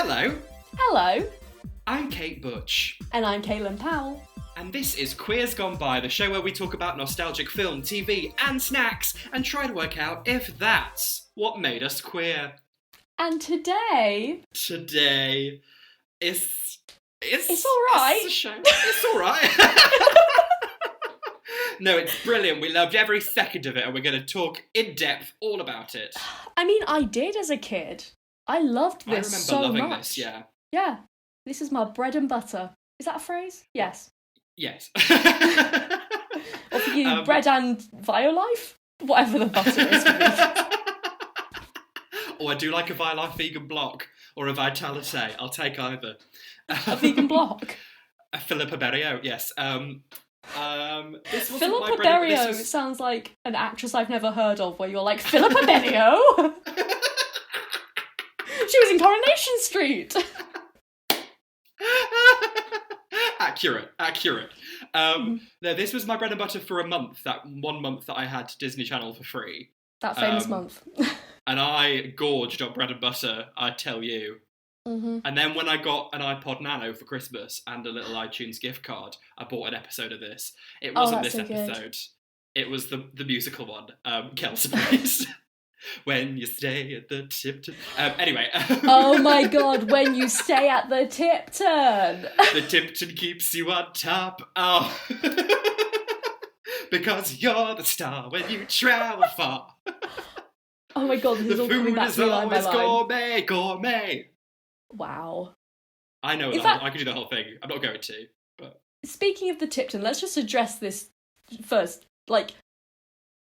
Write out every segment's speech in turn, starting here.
Hello, Hello, I'm Kate Butch, and I'm Caitlin Powell. and this is Queers Gone By, the show where we talk about nostalgic film, TV, and snacks, and try to work out if that's what made us queer. And today, Today, it's alright. It's a show. It's alright. No, it's brilliant. We loved every second of it, and we're going to talk in depth all about it. I mean, I did as a kid. I loved this so much. I remember loving this, yeah. Yeah, this is my bread and butter. Is that a phrase? Yes. Yes. Or for you, bread and Violife? Whatever the butter is for me. Or I do like a Violife vegan block, or a Vitality. I'll take either. A vegan block? A Philippa Berrio, yes. Philippa Berrio sounds like an actress I've never heard of, where you're like, Philippa Berrio? She was in Coronation Street! Accurate. No, this was my bread and butter for a month, that 1 month that I had Disney Channel for free. That famous month. And I gorged on bread and butter, I tell you. Mm-hmm. And then when I got an iPod Nano for Christmas and a little iTunes gift card, I bought an episode of this. It wasn't this episode. Good. It was the musical one, Kelsey Place. When you stay at the Tipton. Anyway. Oh my god, when you stay at the Tipton. The Tipton keeps you on top. Oh. Because you're the star when you travel far. Oh my god, this is all coming back to me line by line. Gourmet. Wow. I know, I could do the whole thing. I'm not going to. But speaking of the Tipton, let's just address this first. Like,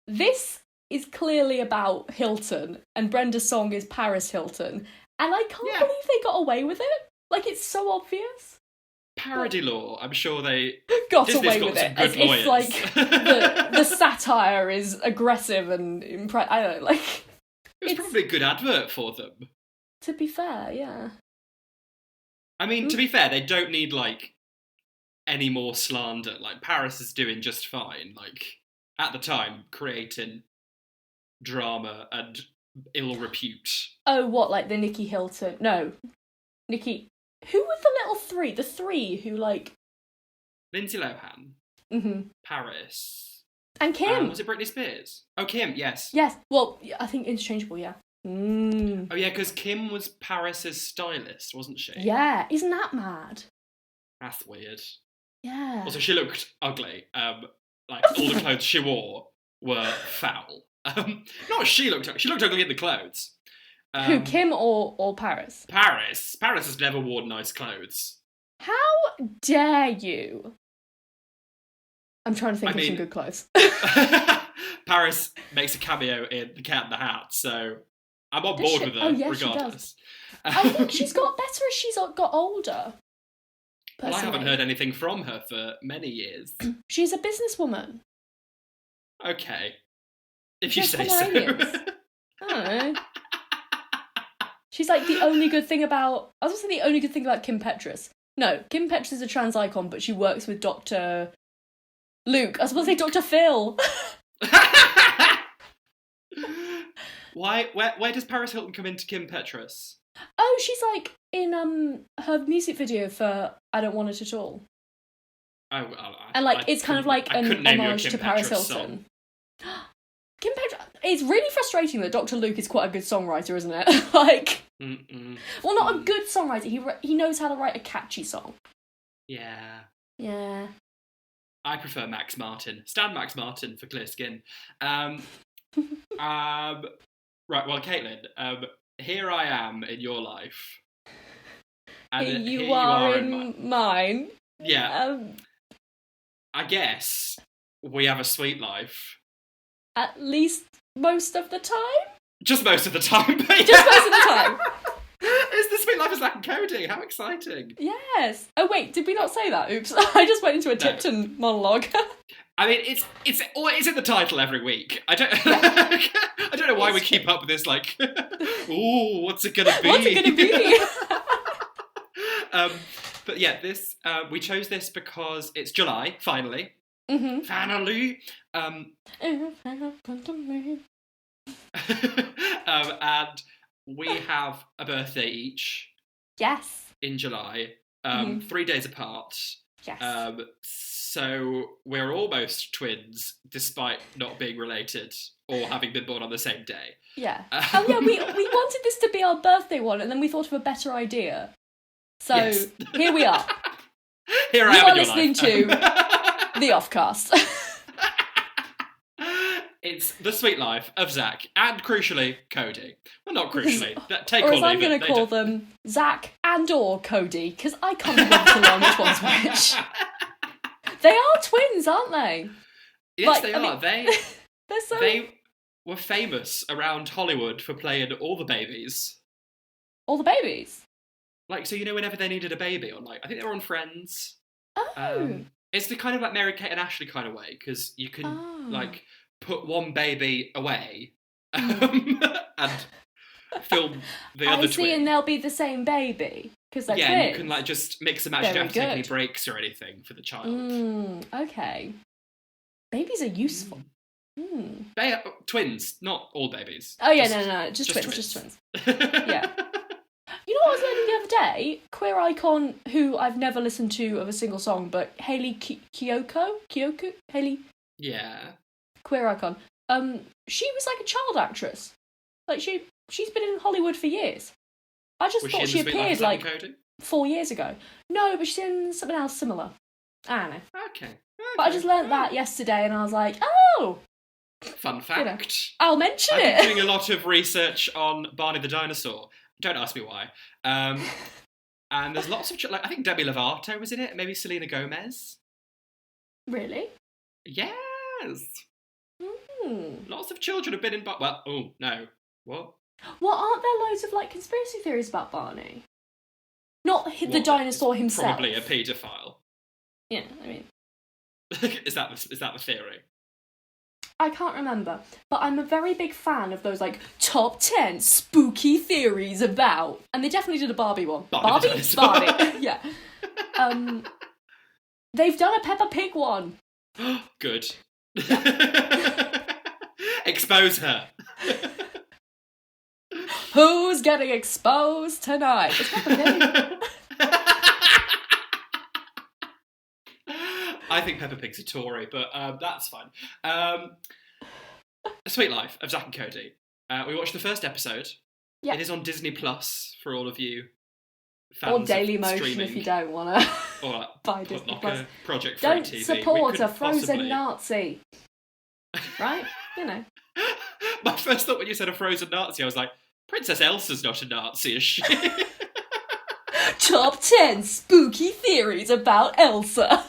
this is clearly about Hilton, and Brenda's song is Paris Hilton, and I can't believe they got away with it. Like, it's so obvious. Parody law, I'm sure they got away with it. As if, like, the satire is aggressive and I don't know, like... It was probably a good advert for them. To be fair, yeah. I mean, to be fair, they don't need, like, any more slander. Like, Paris is doing just fine. Like, at the time, creating drama and ill repute. Oh, what, like the Nikki Hilton? No. Nikki... Who were the little three? The three who, like... Lindsay Lohan. Mm-hmm. Paris. And Kim. Was it Britney Spears? Oh, Kim, yes. Yes. Well, I think interchangeable, yeah. Mm. Oh, yeah, because Kim was Paris's stylist, wasn't she? Yeah. Isn't that mad? That's weird. Yeah. Also, she looked ugly. Like, all the clothes she wore were foul. She looked ugly in the clothes. Who, Kim or Paris? Paris has never worn nice clothes. How dare you? I'm trying to think of some good clothes. Paris makes a cameo in The Cat in the Hat, so I'm on board with her, regardless. I think she's got better as she's got older. Well, I haven't heard anything from her for many years. She's a businesswoman. Okay. If you say so. I don't know. She's like the only good thing about... I was going to say the only good thing about Kim Petras. No, Kim Petras is a trans icon, but she works with Dr. Luke. I was supposed to say Dr. Phil. Where does Paris Hilton come into Kim Petras? Oh, she's like in her music video for I Don't Want It At All. Oh, well, and like it's kind of like an homage to Paris Hilton. Kim Petras. It's really frustrating that Dr. Luke is quite a good songwriter, isn't it? Like, well, not a good songwriter. He knows how to write a catchy song. Yeah. Yeah. I prefer Max Martin. Stan Max Martin for Clear Skin. Right. Well, Caitlin. Here I am in your life. And here you are in mine. Yeah. I guess we have a sweet life. At least most of the time? Just most of the time. Just most of the time. It's the sweet life of Zack and Cody. How exciting. Yes. Oh, wait, did we not say that? Oops. I just went into a Tipton monologue. I mean, it's in the title every week. I don't know why we keep up with this, like, ooh, what's it gonna be? What's it gonna be? But yeah, this we chose this because it's July, finally. Mm-hmm. Finally. And we have a birthday each. Yes. in July, Mhm. 3 days apart. Yes. So we're almost twins, despite not being related or having been born on the same day. Yeah. Oh yeah, we wanted this to be our birthday one, and then we thought of a better idea. So Yes. here we are. Here I You am are in your listening to the Offcast. It's the sweet life of Zack and, crucially, Cody. Well, not crucially. Take or or as I'm leave going it. to call them, Zack and or Cody, because I can't be bothered to learn which one's which. They are twins, aren't they? Yes, they are. They were famous around Hollywood for playing all the babies. All the babies? Like, so, whenever they needed a baby on, like, I think they were on Friends. Oh. It's the kind of like Mary-Kate and Ashley kind of way, because you can, like, put one baby away and film the other twin. I see, and they'll be the same baby, because they're twins. Yeah, you can, like, just mix and match. You don't have to take any breaks or anything for the child. Okay. Babies are useful. They are twins, not all babies. Oh yeah, no, just twins. Yeah. You know what I was learning the other day? Queer icon who I've never listened to of a single song, but Hayley Kiyoko? Hayley? Yeah. Queer icon. She was like a child actress. Like she's been in Hollywood for years. I just thought she appeared like 4 years ago. No, but she's in something else similar. I don't know. Okay. But I just learnt that yesterday and I was like, oh! Fun fact. I'll mention it. I've been doing a lot of research on Barney the Dinosaur. Don't ask me why. And there's lots of... I think Demi Lovato was in it. Maybe Selena Gomez. Really? Yes. Lots of children have been in... Well, oh, no. What? Well, aren't there loads of, like, conspiracy theories about Barney? Not the dinosaur himself. Probably a paedophile. Yeah, I mean... Is that the theory? I can't remember, but I'm a very big fan of those, like, top 10 spooky theories about... And they definitely did a Barbie one. Barbie? Yeah. They've done a Peppa Pig one. Good. Expose her. Who's getting exposed tonight? It's Peppa Pig. I think Peppa Pig's a Tory, but that's fine. A Sweet Life of Zack and Cody. We watched the first episode. Yeah. It is on Disney Plus for all of you fans or Daily of Motion streaming. If you don't want to or buy Disney Plus. Project Don't TV. support a frozen Nazi. Right? My first thought when you said a frozen Nazi, I was like, Princess Elsa's not a Nazi, is she? Top 10 spooky theories about Elsa.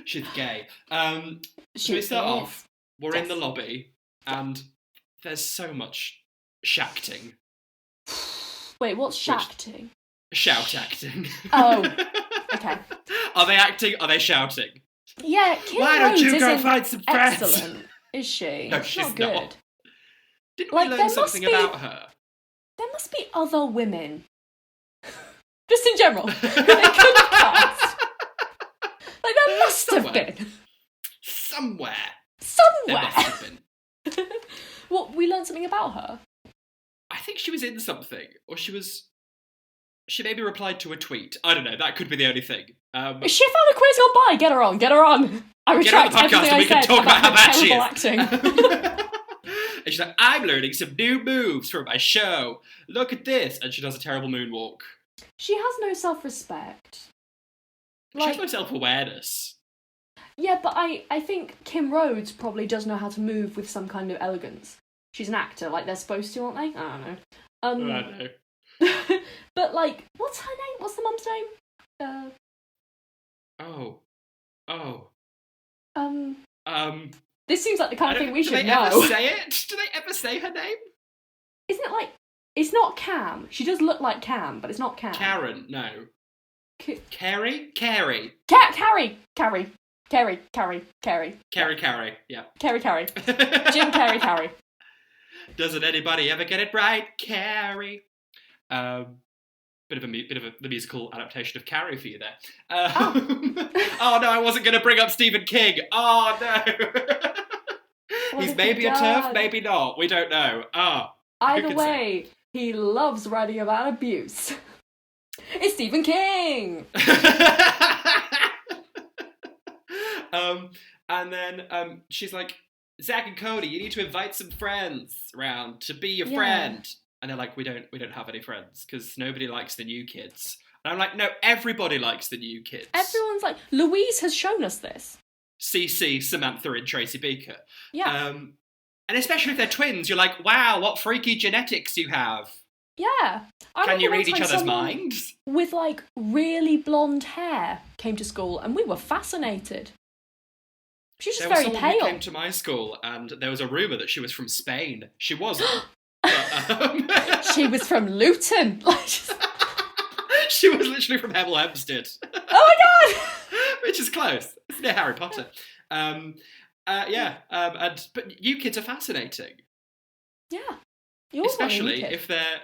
She's gay. So we start off, we're in the lobby, and there's so much shacting. Wait, what's shacting? Shout acting. Oh, okay. Are they acting? Are they shouting? Yeah, Why don't you go find some friends? Excellent, is she? No, she's not good. Not. Didn't we learn something about her? There must be other women. Just in general. Who they could have cast. Like, there must have been. Somewhere. There must have been. What, we learned something about her? I think she was in something. Or she maybe replied to a tweet. I don't know, that could be the only thing. She found a quiz gone by. Get her on. I retract everything I said about her terrible acting. And she's like, I'm learning some new moves for my show. Look at this. And she does a terrible moonwalk. She has no self-respect. She has no self-awareness. Yeah, but I think Kim Rhodes probably does know how to move with some kind of elegance. She's an actor, like they're supposed to, aren't they? I don't know. I don't know. But, like, what's her name? What's the mum's name? This seems like the kind of thing we should know. Do they ever say it? Do they ever say her name? Isn't it like... It's not Cam. She does look like Cam, but it's not Cam. Karen, no. Carrie? Carrie. Carrie, yeah. Carrie. Jim Carrey. Doesn't anybody ever get it right? Carrie. Bit of the musical adaptation of Carrie for you there. Oh no, I wasn't going to bring up Stephen King. Oh no. He's maybe a TERF, maybe not. We don't know. Either way, he loves writing about abuse. It's Stephen King! And then she's like, Zack and Cody, you need to invite some friends round to be your friend. And they're like, we don't have any friends because nobody likes the new kids. And I'm like, no, everybody likes the new kids. Everyone's like, Louise has shown us this. Cece, Samantha, and Tracy Beaker. Yeah. And especially if they're twins, you're like, wow, what freaky genetics you have. Yeah. Can you read each other's minds? With like really blonde hair came to school and we were fascinated. She's just very pale. There was someone who came to my school and there was a rumour that she was from Spain. She wasn't. But, she was from Luton. She was literally from Hemel Hempstead. Oh my god! Which is close. It's near Harry Potter. But you kids are fascinating. Yeah. Especially if they're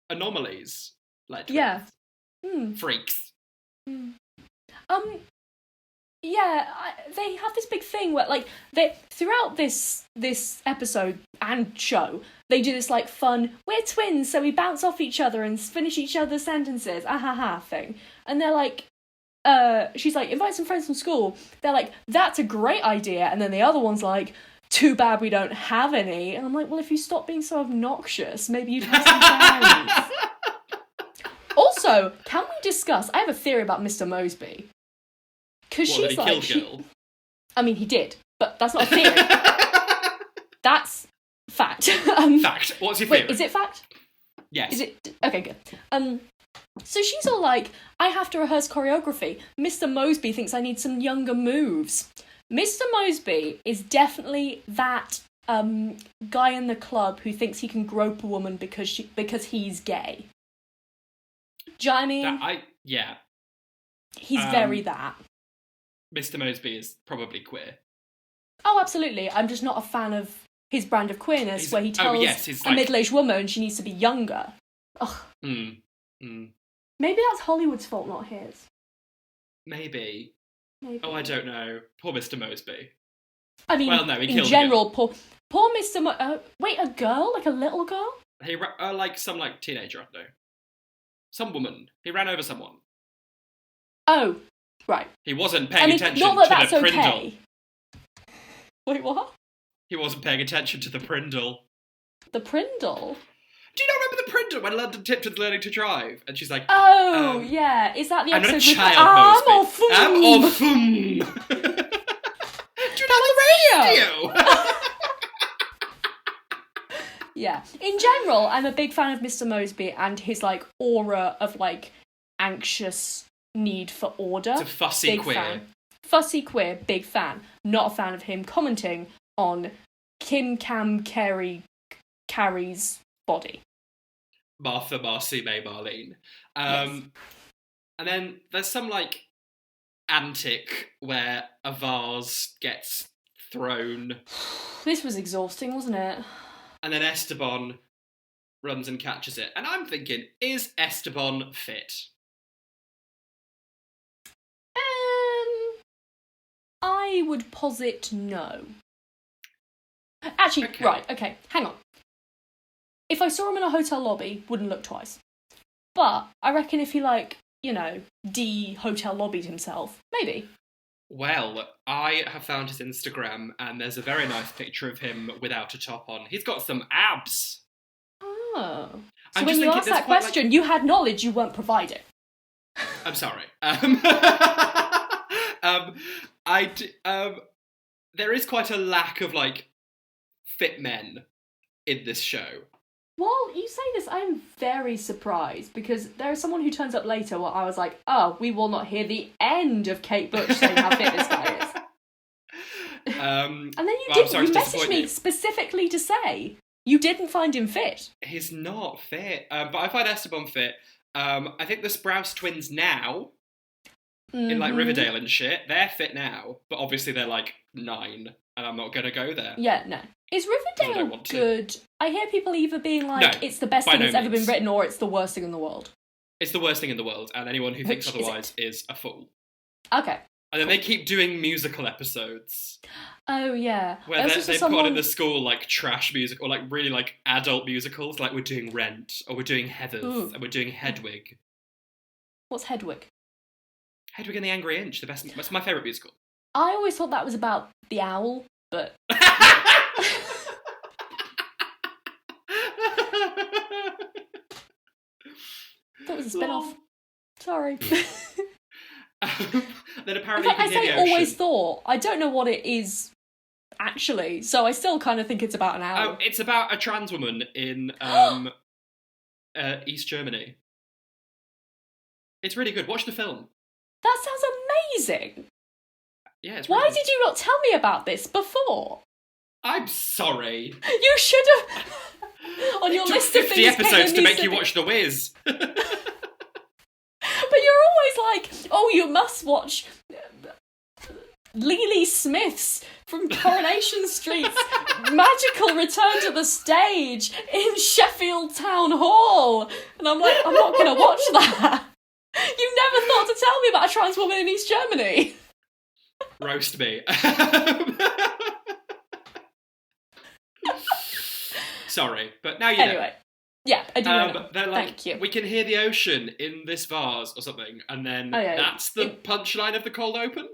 anomalies. Like twins. Yeah. Freaks. Yeah, they have this big thing where, like, they throughout this episode and show, they do this, like, fun, we're twins, so we bounce off each other and finish each other's sentences, thing. And they're like, she's like, invite some friends from school. They're like, that's a great idea. And then the other one's like, too bad we don't have any. And I'm like, well, if you stop being so obnoxious, maybe you'd have some friends. Also, can we discuss, I have a theory about Mr. Moseby. Because she's like, Girl? I mean, he did, but that's not a theory. That's fact. Fact. What's your theory? Wait, is it fact? Yes. Is it? Okay, good. So she's all like, I have to rehearse choreography. Mr. Moseby thinks I need some younger moves. Mr. Moseby is definitely that guy in the club who thinks he can grope a woman because he's gay. Do you know what I mean? Yeah. He's very that. Mr. Moseby is probably queer. Oh, absolutely. I'm just not a fan of his brand of queerness where he tells a middle-aged woman she needs to be younger. Ugh. Maybe that's Hollywood's fault, not his. Maybe. Oh, I don't know. Poor Mr. Moseby. I mean, well, no, he killed in general, poor Mr. Wait, a girl? Like a little girl? He like some like teenager, I don't know. Some woman. He ran over someone. Oh, right. He wasn't paying attention not that to that's the Prindle. Okay. Wait, what? He wasn't paying attention to the Prindle. The Prindle? Do you not remember the Prindle when London Tipton's learning to drive? And she's like, oh, yeah. Is that the I'm episode not a child, Moseby. I'm or fum. Do you know the radio? Yeah. In general, I'm a big fan of Mr. Moseby and his, like, aura of, like, anxious need for order. It's a fussy big queer. Fan. Fussy queer, big fan. Not a fan of him commenting on Kim Cam Carrie's body. Martha, Marcy, May, Marlene. Yes. And then there's some, like, antic where a vase gets thrown. This was exhausting, wasn't it? And then Esteban runs and catches it. And I'm thinking, is Esteban fit? I would posit no. Actually, okay. Right, okay, hang on. If I saw him in a hotel lobby, wouldn't look twice. But I reckon if he, like, you know, hotel lobbied himself, maybe. Well, I have found his Instagram, and there's a very nice picture of him without a top on. He's got some abs. Oh. So when you asked that question, you had knowledge you weren't providing. I'm sorry. There is quite a lack of, like, fit men in this show. Well, you say this, I'm very surprised, because there is someone who turns up later where I was like, oh, we will not hear the end of Kate Butch saying how fit this guy is. And then you messaged me specifically to say you didn't find him fit. He's not fit, but I find Esteban fit. I think the Sprouse twins now, in like Riverdale and shit, they're fit now, but obviously they're like 9, and I'm not going to go there. Yeah, no. Is Riverdale good? I hear people either being like, it's the best thing that's ever been written, or it's the worst thing in the world. It's the worst thing in the world, and anyone who thinks otherwise is a fool. Okay. And then they keep doing musical episodes. Oh, yeah. Where they've got in the school, like, trash music, or, like, really, like, adult musicals. Like, we're doing Rent, or we're doing Heathers, and we're doing Hedwig. What's Hedwig? Hedwig and the Angry Inch, that's my favourite musical. I always thought that was about the owl, but... That was a spin-off. Sorry. Then apparently in fact, I say always thought. I don't know what it is actually, so I still kind of think it's about an owl. Oh, it's about a trans woman in East Germany. It's really good. Watch the film. That sounds amazing. Yeah, it's Why did you not tell me about this before? I'm sorry. You should have. On your list of 50 episodes to make you watch The Wiz. But you're always like, oh, you must watch Lily Smith's from Coronation Street's magical return to the stage in Sheffield Town Hall. And I'm like, I'm not going to watch that. You never thought to tell me about a trans woman in East Germany. Roast me. Sorry, but now you know. Anyway. Yeah, I do know. They're like, thank you. We can hear the ocean in this vase or something, and then that's the punchline of the cold open?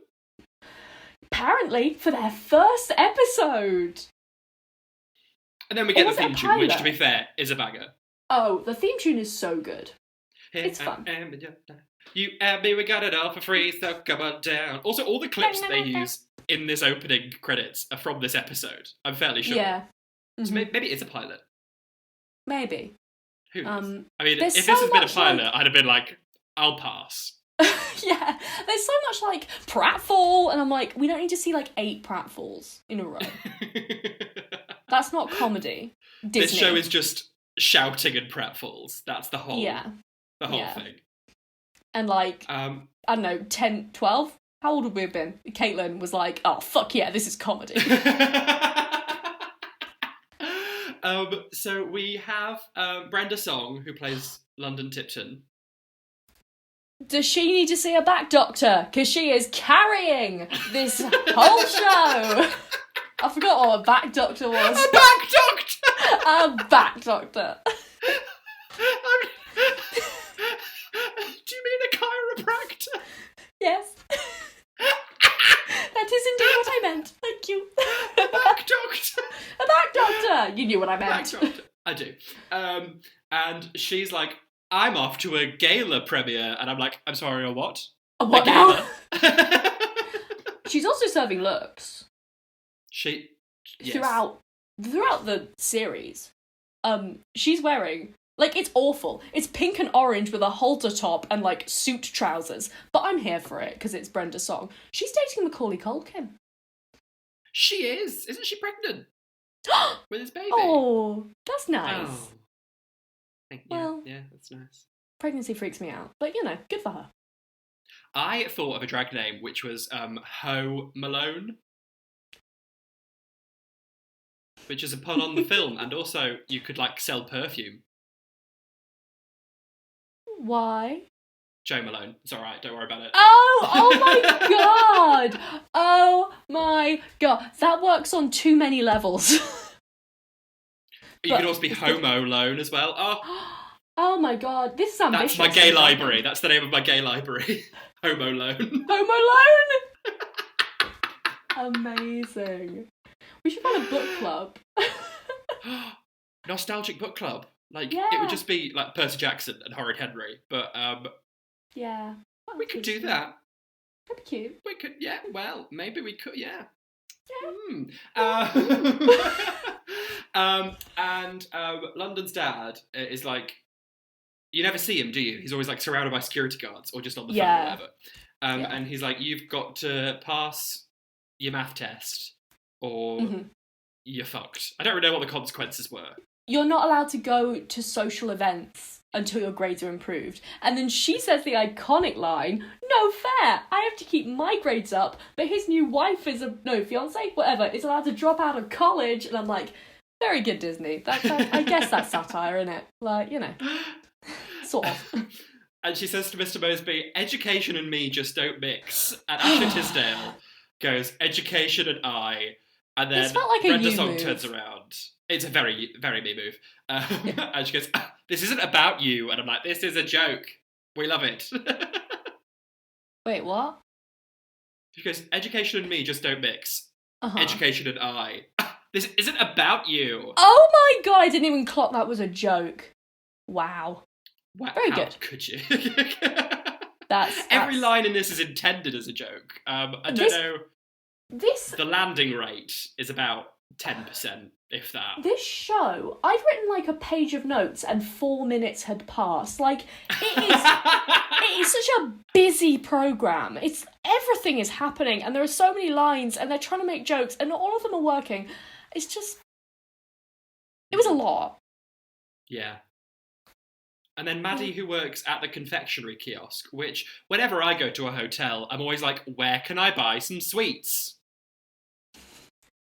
Apparently, for their first episode. And then we get the theme tune, which, to be fair, is a banger. Oh, the theme tune is so good. It's fun. You and me, we got it all for free, so come on down. Also, all the clips they use in this opening credits are from this episode, I'm fairly sure. Yeah. Mm-hmm. So maybe it's a pilot. Maybe. Who knows? I mean, if this has been a pilot, I'd have been like, I'll pass. Yeah, there's so much like pratfall, and I'm like, we don't need to see like 8 pratfalls in a row. That's not comedy. Disney. This show is just shouting and pratfalls. That's the whole thing. And like, I don't know, 10, 12? How old would we have been? Caitlin was like, oh, fuck yeah, this is comedy. So we have Brenda Song, who plays London Tipton. Does she need to see a back doctor? Because she is carrying this whole show. I forgot what a back doctor was. A back doctor! A back doctor. Do you mean a chiropractor? Yes. That is indeed what I meant. Thank you. A back doctor. A back doctor. You knew what I meant. Back doctor. I do. And she's like, I'm off to a gala premiere. And I'm like, I'm sorry, a what? A what now? She's also serving looks. Yes. Throughout the series. She's wearing, like, it's awful. It's pink and orange with a halter top and, like, suit trousers. But I'm here for it, because it's Brenda Song. She's dating Macaulay Culkin. She is. Isn't she pregnant? With his baby. Oh, that's nice. Oh. Well, yeah, that's nice. Pregnancy freaks me out. But, you know, good for her. I thought of a drag name, which was Ho Malone. Which is a pun on the film, and also you could, like, sell perfume. Why? Joe Malone. It's alright, don't worry about it. Oh my god! Oh my god. That works on too many levels. You could also be Homo Lone as well. Oh my god, this is ambitious. That's my gay library. That's the name of my gay library. Homo Lone. Homo Lone! Amazing. We should find a book club. Nostalgic book club. Like, it would just be like Percy Jackson and Horrid Henry, but yeah, we could do that. That'd be cute. We could, yeah. Well, maybe we could, yeah. And London's dad is like, you never see him, do you? He's always like surrounded by security guards or just on the phone or whatever. And he's like, you've got to pass your math test or you're fucked. I don't really know what the consequences were. You're not allowed to go to social events until your grades are improved. And then she says the iconic line, no fair, I have to keep my grades up, but his new wife fiancé, whatever, is allowed to drop out of college. And I'm like, very good, Disney. I guess that's satire, isn't it? Like, you know, sort of. And she says to Mr. Moseby, education and me just don't mix. And Ashley Tisdale goes, education and I. And then like Brenda Song turns around. It's a very, very me move. And she goes, this isn't about you. And I'm like, this is a joke. We love it. Wait, what? She goes, education and me just don't mix. Uh-huh. Education and I. This isn't about you. Oh my god, I didn't even clock that was a joke. Wow. Very good. Could you? That's every line in this is intended as a joke. I don't know. The landing rate is about 10%, if that. This show, I'd written like a page of notes and 4 minutes had passed. Like, it is such a busy programme. Everything is happening and there are so many lines and they're trying to make jokes and not all of them are working. It's just... It was a lot. Yeah. And then Maddie, who works at the confectionery kiosk, which, whenever I go to a hotel, I'm always like, where can I buy some sweets?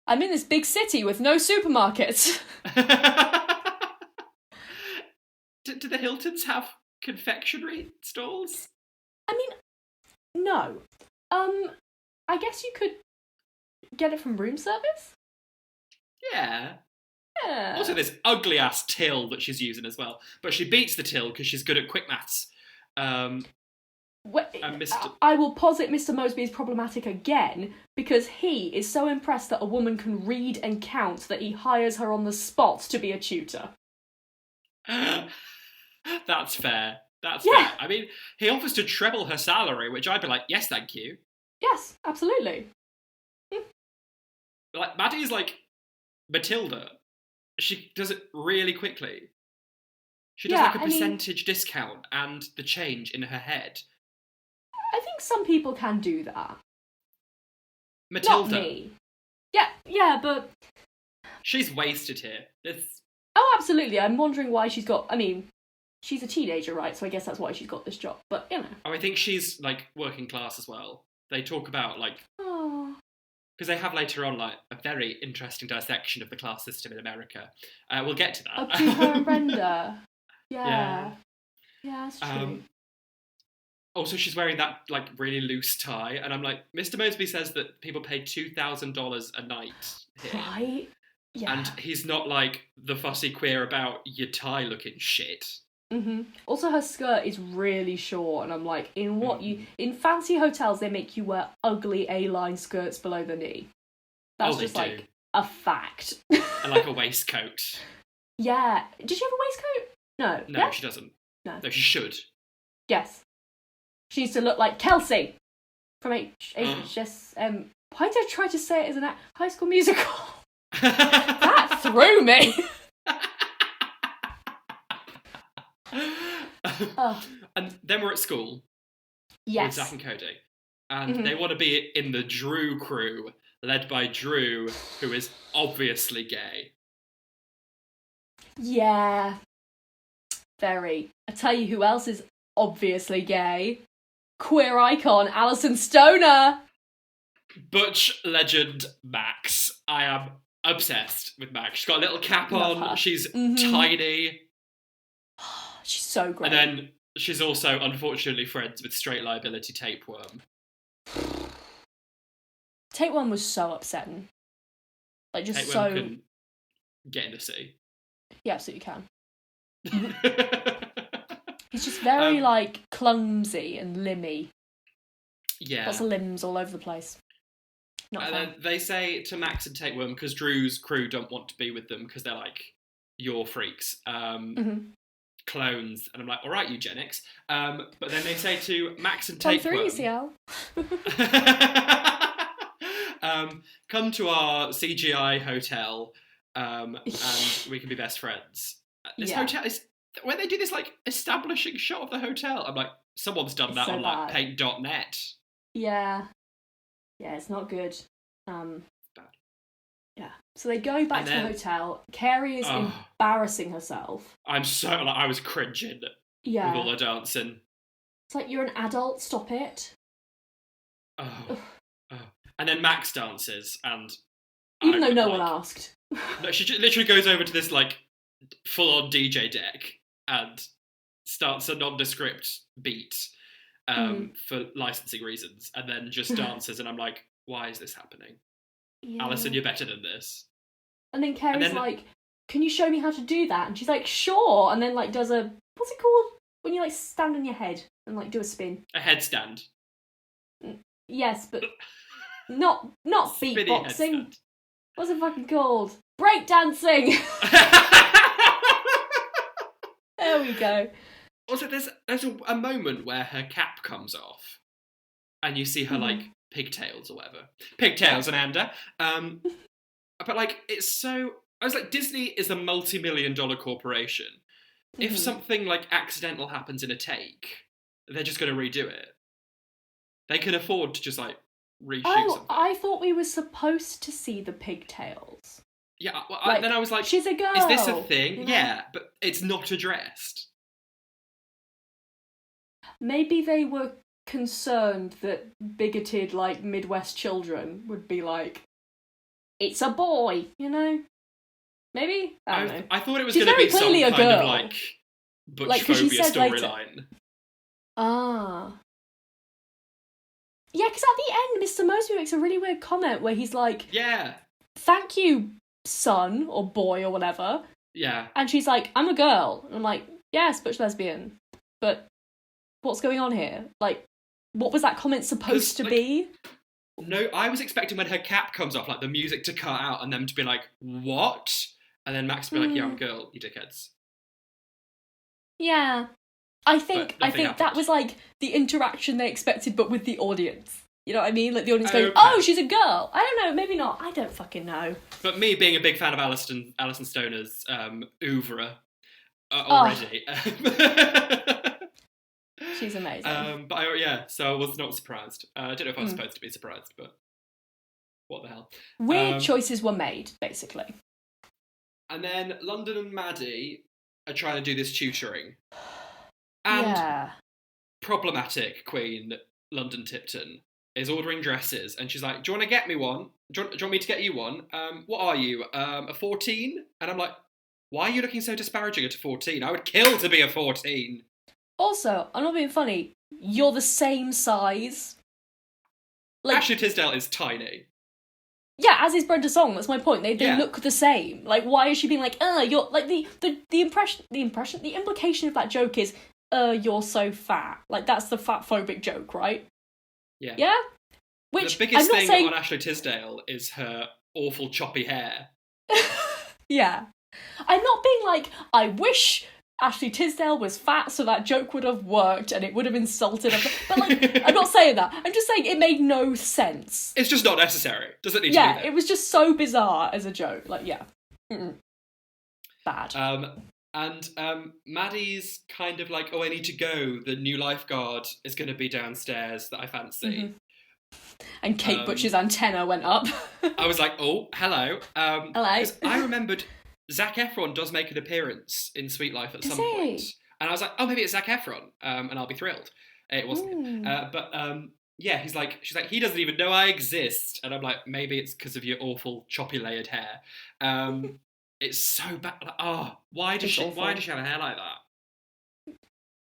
I'm in this big city with no supermarkets. Do the Hiltons have confectionery stalls? I mean, no. I guess you could get it from room service? Yeah. Yeah. Also, this ugly-ass till that she's using as well. But she beats the till because she's good at quick maths. I will posit Mr. Moseby is problematic again because he is so impressed that a woman can read and count that he hires her on the spot to be a tutor. That's fair. That's fair. I mean, he offers to treble her salary, which I'd be like, yes, thank you. Yes, absolutely. Like, Maddie's like Matilda. She does it really quickly. She does like a percentage discount and the change in her head. I think some people can do that. Matilda. Not me. Yeah, but... She's wasted here. Oh, absolutely. I'm wondering why she's got... I mean, she's a teenager, right? So I guess that's why she's got this job. But, you know. Oh, I think she's, like, working class as well. They talk about, like... Oh. Because they have later on, like, a very interesting dissection of the class system in America. We'll get to that. Up to her and Brenda. Yeah. Yeah, that's true. Also, she's wearing that, like, really loose tie. And I'm like, Mr. Moseby says that people pay $2,000 a night here. Right? Yeah. And he's not, like, the fussy queer about your tie looking shit. Mm-hmm. Also, her skirt is really short, and I'm like, in fancy hotels, they make you wear ugly A-line skirts below the knee. That's just like a fact. And like a waistcoat. Yeah. Did she have a waistcoat? No. No, she doesn't. No, she should. Yes. She needs to look like Kelsey from HSM. Why did I try to say it as an High School Musical? That threw me. And then we're at school with Zack and Cody, and they want to be in the Drew crew, led by Drew, who is obviously gay. Yeah, very. I tell you who else is obviously gay. Queer icon Alison Stoner. Butch legend Max. I am obsessed with Max. She's got a little cap on. She's tiny. She's so great. And then she's also, unfortunately, friends with Straight Liability Tapeworm. Tapeworm was so upsetting. Like, just Tapeworm can get in the sea. He absolutely can. He's just very, like, clumsy and limby. Yeah. Lots of limbs all over the place. Not fun. Then they say to Max and Tapeworm, because Drew's crew don't want to be with them because they're like, you're freaks. Clones. And I'm like, all right, eugenics. But then they say to Max and Tapeworm... come to our CGI hotel and we can be best friends. This hotel is... When they do this, like, establishing shot of the hotel, I'm like, someone's done that on, like, paint.net. Yeah. Yeah, it's not good. Yeah. So they go back to the hotel. Carrie is embarrassing herself. I was cringing with all the dancing. It's like, you're an adult, stop it. And then Max dances, and... Even though no one asked. No, she literally goes over to this, like, full-on DJ deck and starts a nondescript beat for licensing reasons, and then just dances, and I'm like, why is this happening? Yeah. Alison, you're better than this. And then Carey's like, can you show me how to do that? And she's like, sure. And then like does a, what's it called? When you like stand on your head and like do a spin. A headstand. Yes, but not beatboxing. What's it fucking called? Breakdancing! There we go. Also, there's a moment where her cap comes off, and you see her like pigtails or whatever. Pigtails, Ananda. But like, it's so. I was like, Disney is a multi-million-dollar corporation. If something like accidental happens in a take, they're just going to redo it. They can afford to just like reshoot something. I thought we were supposed to see the pigtails. Yeah, well, then I was like, she's a girl. Is this a thing? You know? Yeah, but it's not addressed. Maybe they were concerned that bigoted, like, Midwest children would be like, it's a boy, you know? Maybe? I don't know. I thought it was going to be some kind of, like, butch-phobia storyline. Ah. Yeah, because at the end, Mr. Mosby makes a really weird comment where he's like, yeah, thank you, son, or boy, or whatever. Yeah. And she's like, I'm a girl. And I'm like, yes, butch lesbian. But what's going on here? Like, what was that comment supposed to be? No, I was expecting when her cap comes off, like, the music to cut out and them to be like, what? And then Max to be like, yeah, I'm a girl, you dickheads. Yeah. I think that was, like, the interaction they expected, but with the audience. You know what I mean? Like, the audience going, oh, she's a girl. I don't know, maybe not. I don't fucking know. But me being a big fan of Alison Stoner's oeuvre already. She's amazing. So I was not surprised. I don't know if I was supposed to be surprised, but what the hell. Weird choices were made, basically. And then London and Maddie are trying to do this tutoring. And problematic Queen London Tipton is ordering dresses, and she's like, do you want to get me one? Do you want me to get you one? What are you, a 14? And I'm like, why are you looking so disparaging at a 14? I would kill to be a 14. Also, I'm not being funny, you're the same size. Like, Ashley Tisdale is tiny. Yeah, as is Brenda Song, that's my point. They look the same. Like, why is she being like, you're, like, the implication of that joke is, you're so fat. Like, that's the fat-phobic joke, right? Yeah. Yeah? Which, the biggest thing on Ashley Tisdale is her awful choppy hair. Yeah. I'm not being like, I wish Ashley Tisdale was fat so that joke would have worked and it would have insulted her. But, like, I'm not saying that. I'm just saying it made no sense. It's just not necessary. Doesn't need to be there. Yeah, it was just so bizarre as a joke. Like, yeah. Bad. And Maddie's kind of like, I need to go. The new lifeguard is going to be downstairs that I fancy. And Kate Butch's antenna went up. I was like, oh, hello. Hello. I remembered Zac Efron does make an appearance in Sweet Life at some point. And I was like, oh, maybe it's Zac Efron. And I'll be thrilled. It wasn't. Yeah, she's like, he doesn't even know I exist. And I'm like, maybe it's because of your awful choppy layered hair. It's so bad. Like, why does she have a hair like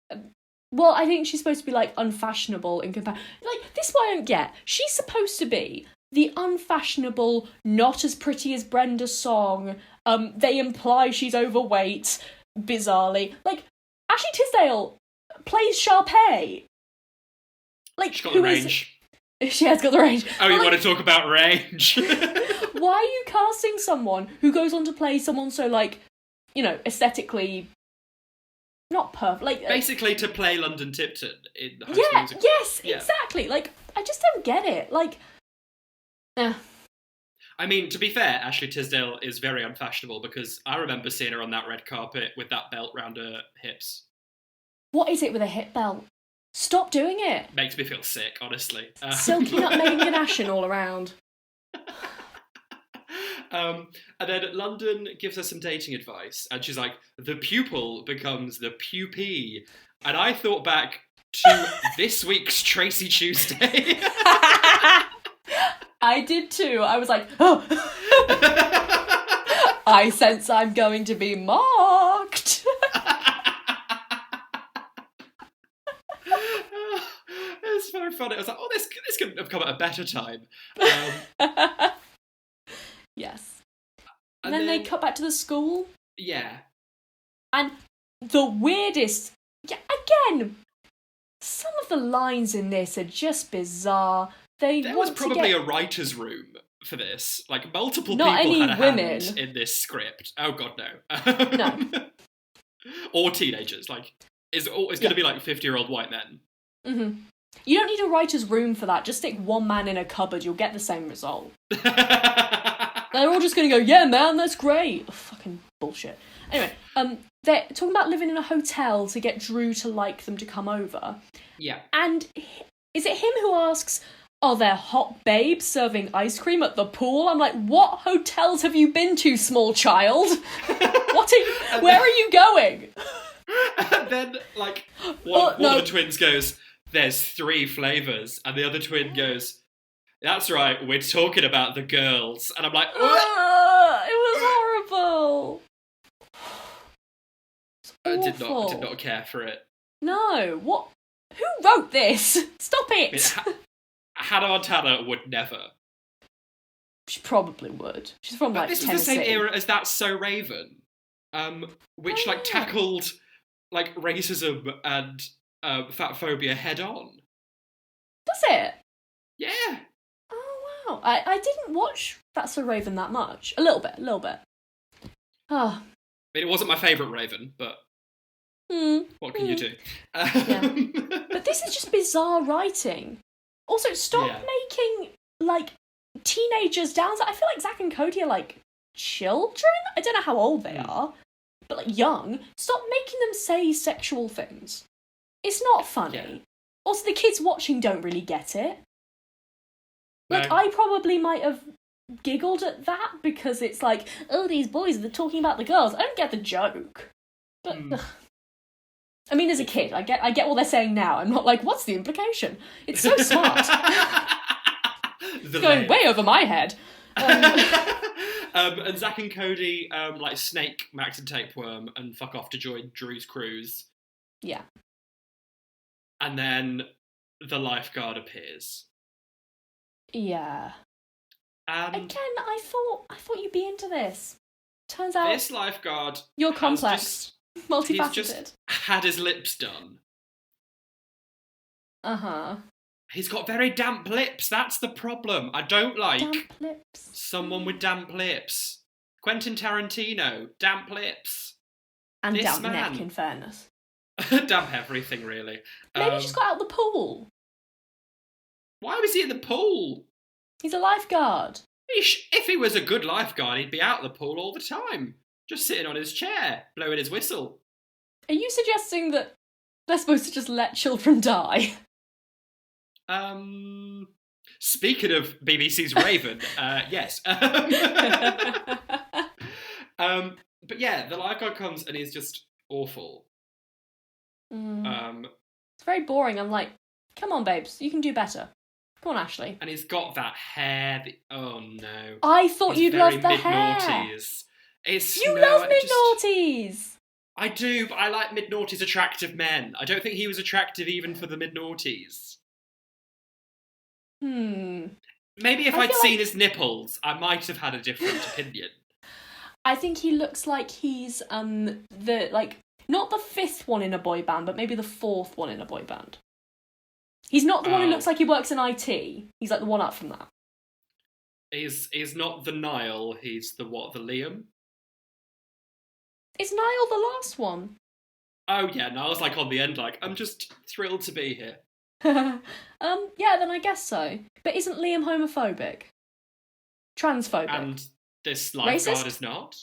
that? Well, I think she's supposed to be, like, unfashionable in comparison. Like, this is what I don't get. She's supposed to be the unfashionable, not as pretty as Brenda Song. They imply she's overweight, bizarrely. Like, Ashley Tisdale plays Sharpay. Like, she's got the range. She has got the range. Oh, you want to talk about range? Why are you casting someone who goes on to play someone so, like, you know, aesthetically not perfect? Like, basically to play London Tipton in High School Musical. Yes, exactly. Like, I just don't get it. Like, I mean, to be fair, Ashley Tisdale is very unfashionable because I remember seeing her on that red carpet with that belt round her hips. What is it with a hip belt? Stop doing it. Makes me feel sick, honestly. Silky nutmeg and ashen all around. And then London gives her some dating advice, and she's like, the pupil becomes the pupee. And I thought back to this week's Tracy Tuesday. I did too. I was like, oh. I sense I'm going to be mocked. so funny. I was like, oh, this couldn't have come at a better time. Yes. And then they cut back to the school. Yeah. And the weirdest... Yeah, again, some of the lines in this are just bizarre. There was probably a writer's room for this. Like, multiple Not people any had a women. hand in this script. Oh, God, no. No. Or teenagers. Like, it's going to be like 50-year-old white men. Mm-hmm. You don't need a writer's room for that. Just stick one man in a cupboard, you'll get the same result. They're all just going to go, yeah, man, that's great. Oh, fucking bullshit. Anyway, they're talking about living in a hotel to get Drew to like them to come over. Yeah. And is it him who asks, are there hot babes serving ice cream at the pool? I'm like, what hotels have you been to, small child? Where are you going? And then, like, one of the twins goes, there's 3 flavours. And the other twin goes, that's right, we're talking about the girls. And I'm like, it was horrible. I did not care for it. No, what? Who wrote this? Stop it! Hannah Montana would never. She probably would. She's from, like, this Tennessee. was the same era as That's So Raven, which tackled, like, racism and fat phobia head on. Does it? Yeah. Oh, wow. I didn't watch That's So Raven that much. A little bit. Oh. I mean, it wasn't my favourite Raven, but what can you do? Yeah. But this is just bizarre writing. Also, stop making, like, teenagers down. I feel like Zack and Cody are, like, children? I don't know how old they are, but, like, young. Stop making them say sexual things. It's not funny. Yeah. Also, the kids watching don't really get it. Like, no. I probably might have giggled at that because it's like, oh, these boys are talking about the girls. I don't get the joke. But, I mean, as a kid, I get what they're saying now. I'm not like, what's the implication? It's so smart. It's going way over my head. And Zack and Cody, like, snake Max and Tapeworm and fuck off to join Drew's cruise. Yeah. And then the lifeguard appears. Yeah. And again, I thought you'd be into this. Turns out this lifeguard, you're complex, multifaceted. He's just had his lips done. He's got very damp lips. That's the problem. I don't like damp lips. Someone with damp lips. Quentin Tarantino, damp lips. And damp neck, in fairness. Damp everything, really. Maybe he just got out of the pool. Why was he in the pool? He's a lifeguard. If he was a good lifeguard, he'd be out of the pool all the time. Just sitting on his chair, blowing his whistle. Are you suggesting that they're supposed to just let children die? Speaking of BBC's Raven, yes. But yeah, the lifeguard comes and he's just awful. It's very boring. I'm like, come on, babes, you can do better. Come on, Ashley. And he's got that hair. Oh no! I thought you'd love the hair. You love mid-noughties. I do, but I like mid-noughties attractive men. I don't think he was attractive even for the mid-noughties. Maybe if I'd seen his nipples, I might have had a different opinion. I think he looks like he's not the 5th one in a boy band, but maybe the 4th one in a boy band. He's not the one who looks like he works in IT. He's like the one up from that. He's not the Niall, he's the Liam? Is Niall the last one? Oh yeah, Niall's like on the end, like, I'm just thrilled to be here. Yeah, then I guess so. But isn't Liam homophobic? Transphobic? And this lifeguard is not?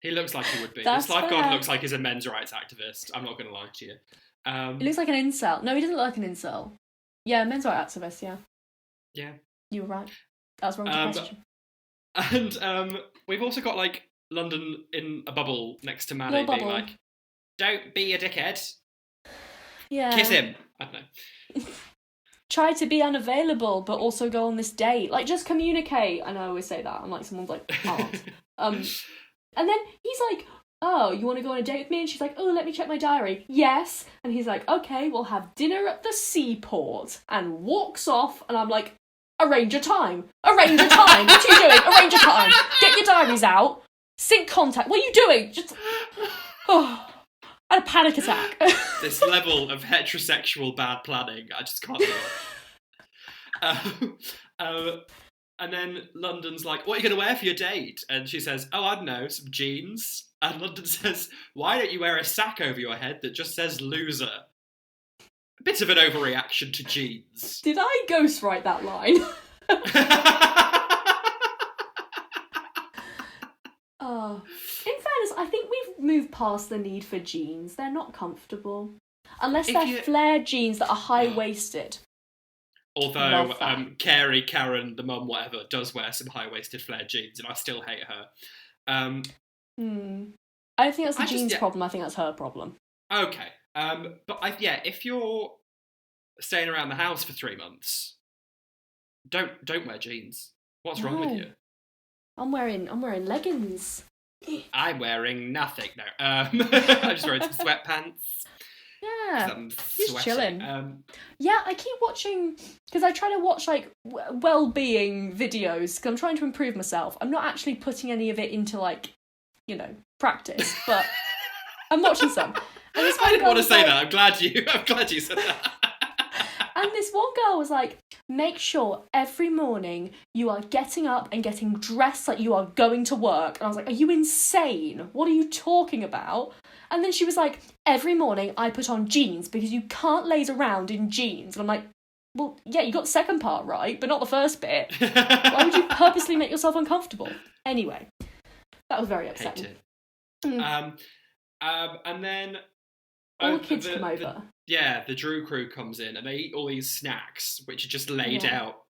He looks like he would be. This lifeguard looks like he's a men's rights activist. I'm not going to lie to you. He looks like an incel. No, he doesn't look like an incel. Yeah, men's rights activist, yeah. Yeah. You were right. That was wrong with the question. And we've also got, like, London in a bubble next to Maddie being like, don't be a dickhead. Yeah. Kiss him. I don't know. Try to be unavailable, but also go on this date. Like, just communicate. I know I always say that. I'm like, someone's like, can't. And then he's like, oh, you want to go on a date with me? And she's like, oh, let me check my diary. Yes. And he's like, okay, we'll have dinner at the seaport. And walks off. And I'm like, arrange a time. Arrange a time. What are you doing? Arrange a time. Get your diaries out. Sync contact. What are you doing? Just... Oh, I had a panic attack. This level of heterosexual bad planning, I just can't do it. And then London's like, what are you going to wear for your date? And she says, oh, I don't know, some jeans. And London says, why don't you wear a sack over your head that just says loser? A bit of an overreaction to jeans. Did I ghostwrite that line? In fairness, I think we've moved past the need for jeans. They're not comfortable. Unless they're flared jeans that are high-waisted. Although Karen, the mum, whatever, does wear some high-waisted flared jeans, and I still hate her. I don't think that's the jeans problem. I think that's her problem. Okay. But if you're staying around the house for 3 months, don't wear jeans. What's wrong with you? I'm wearing leggings. I'm wearing nothing. No. I'm just wearing some sweatpants. Yeah, I'm just chilling. Yeah, I keep watching, because I try to watch like well-being videos, because I'm trying to improve myself. I'm not actually putting any of it into like, practice, but I'm watching some. And I didn't want to say that. I'm glad you said that. And this one girl was like, make sure every morning you are getting up and getting dressed like you are going to work. And I was like, are you insane? What are you talking about? And then she was like, every morning I put on jeans because you can't laze around in jeans. And I'm like, well, yeah, you got the second part right, but not the first bit. Why would you purposely make yourself uncomfortable? Anyway, that was very upsetting. And then... all the kids come over. The Drew crew comes in and they eat all these snacks, which are just laid out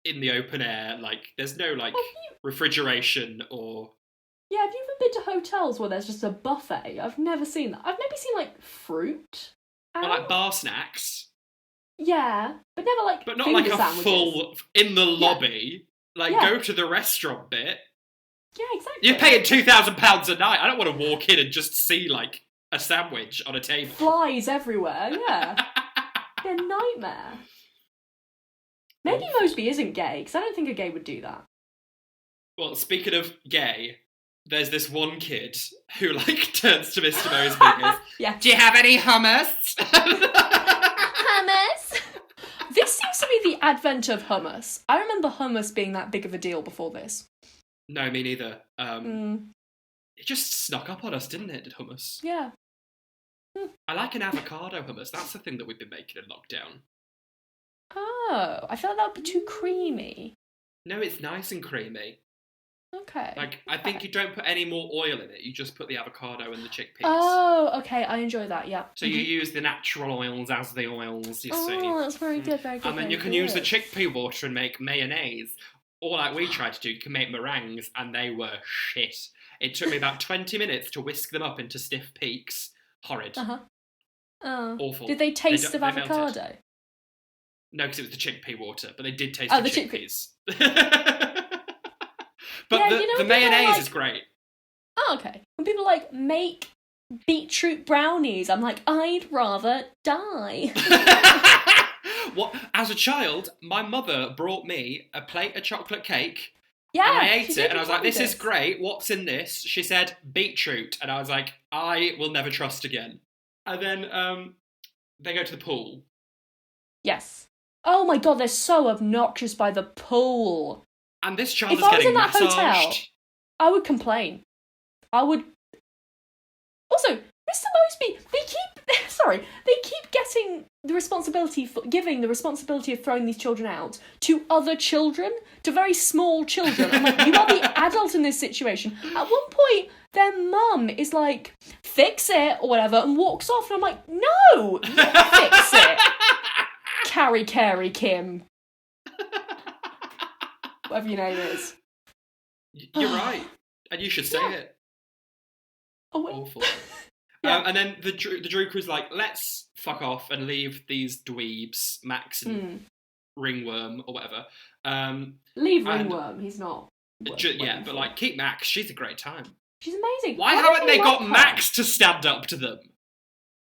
in the open air. Like, there's no, refrigeration or... Yeah, have you ever been to hotels where there's just a buffet? I've never seen that. I've maybe seen, fruit. Or, bar snacks. Yeah, but never, But not, a sandwiches. full, in the lobby. Go to the restaurant bit. Yeah, exactly. You're paying £2,000 a night. I don't want to walk in and just see, a sandwich on a table. Flies everywhere, yeah. They're a nightmare. Maybe Mosby isn't gay, because I don't think a gay would do that. Well, speaking of gay, there's this one kid who, turns to Mr. Mosby and goes, yeah. Do you have any hummus? Hummus? This seems to be the advent of hummus. I remember hummus being that big of a deal before this. No, me neither. It just snuck up on us, didn't it, hummus? Yeah. I like an avocado hummus. That's the thing that we've been making in lockdown. Oh, I felt that would be too creamy. No, it's nice and creamy. Okay. I think you don't put any more oil in it. You just put the avocado and the chickpeas. Oh, okay. I enjoy that, yeah. So you use the natural oils as the oils, you see. Oh, that's very good, very good. And then you can use the chickpea water and make mayonnaise. Or like we tried to do, you can make meringues, and they were shit. It took me about 20 minutes to whisk them up into stiff peaks. Horrid. Oh. Awful. Did they taste of avocado? Melted. No, because it was the chickpea water, but they did taste the chickpeas. But the mayonnaise is great. Oh, okay. When people make beetroot brownies, I'm like, I'd rather die. What? As a child, my mother brought me a plate of chocolate cake. Yeah, and I ate it, and I was like, this is great. What's in this? She said, beetroot. And I was like, I will never trust again. And then they go to the pool. Yes. Oh my god, they're so obnoxious by the pool. And this child is getting massaged. If I was in that hotel, I would complain. I would... Also, Mr. Mosby, they keep getting the responsibility giving the responsibility of throwing these children out to other children, to very small children. I'm like, you are the adult in this situation. At one point, their mum is like, fix it, or whatever, and walks off, and I'm like, no, you fix it. Carrie Kim. Whatever your name is. You're right. And you should say it. Oh, wait. Awful. Yeah. And then the Drew crew's like, let's fuck off and leave these dweebs, Max and Ringworm or whatever. Leave Ringworm, he's not. But keep Max, she's a great time. She's amazing. Why haven't they got Max to stand up to them?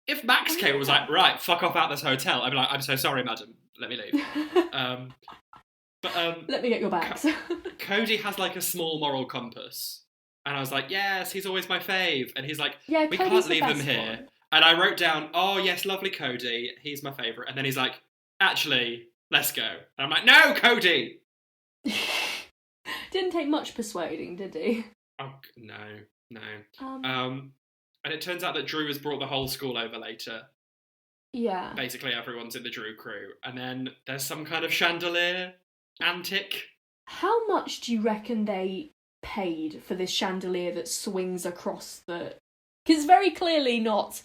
If Max came and was like, right, fuck off out this hotel, I'd be like, I'm so sorry, madam, let me leave. Let me get your bags. Cody has like a small moral compass. And I was like, yes, he's always my fave. And he's like, yeah, we Cody's can't leave them here. One. And I wrote down, oh, yes, lovely Cody. He's my favourite. And then he's like, actually, let's go. And I'm like, no, Cody! Didn't take much persuading, did he? Oh, no. And it turns out that Drew has brought the whole school over later. Yeah. Basically, everyone's in the Drew crew. And then there's some kind of chandelier antic. How much do you reckon they paid for this chandelier that swings across the... Because it's very clearly not...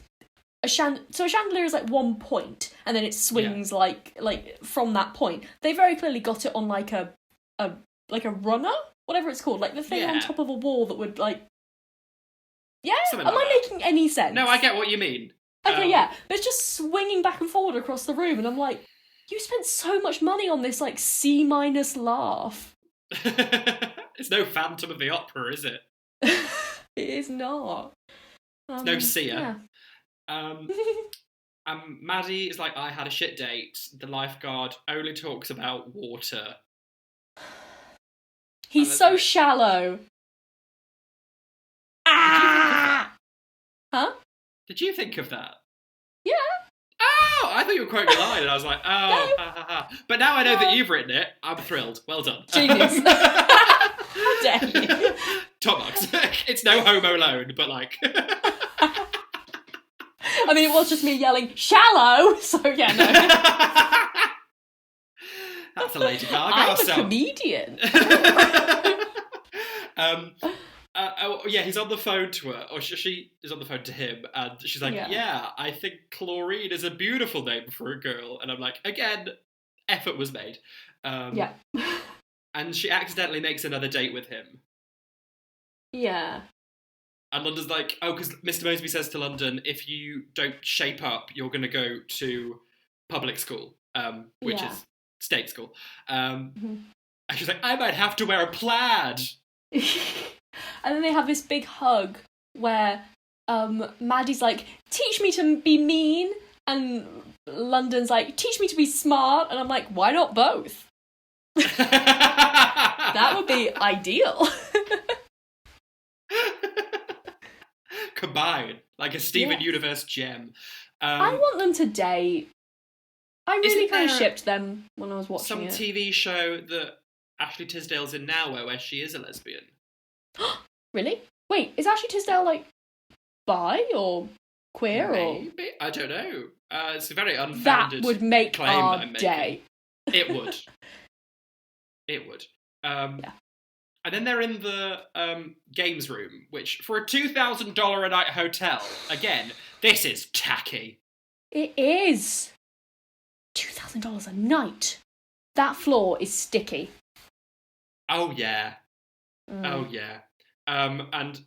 So a chandelier is like one point, and then it swings like from that point. They very clearly got it on like a runner? Whatever it's called. Like the thing on top of a wall that would like... Yeah? Something Am like I making any sense? No, I get what you mean. Okay, yeah. But it's just swinging back and forward across the room, and I'm like, you spent so much money on this like C- laugh. It's no Phantom of the Opera, is it? It is not. It's no Sia. Yeah. Maddie is like, I had a shit date. The lifeguard only talks about water. He's so shallow. Huh? Did you think of that? Yeah. Oh, I thought you were quoting a line, and I was like, oh, no. Ha, ha, ha. But now I know that you've written it. I'm thrilled. Well done. Genius. How dare you? Top marks. It's no Home Alone, but like... I mean, it was just me yelling, shallow! So, yeah, no. That's a Lady Gaga I'm song. a comedian. He's on the phone to her, or she is on the phone to him, and she's like, yeah, I think Chlorine is a beautiful name for a girl. And I'm like, again, effort was made. Yeah. And she accidentally makes another date with him. Yeah. And London's like, oh, because Mr. Moseby says to London, if you don't shape up, you're going to go to public school, which is state school. And she's like, I might have to wear a plaid. And then they have this big hug where Maddie's like, teach me to be mean, and London's like, teach me to be smart, and I'm like, why not both? That would be ideal. Combined, like a Steven Universe gem. I want them to date. I really kind of shipped them when I was watching some TV show that Ashley Tisdale's in now where she is a lesbian. Really? Wait, is Ashley Tisdale like bi or queer? Maybe. I don't know. It's a very unfounded that would make claim our that I'm day. It would. It would. And then they're in the games room, which for a $2,000 a night hotel, again, this is tacky. It is. $2,000 a night. That floor is sticky. Oh, yeah. Oh, yeah. And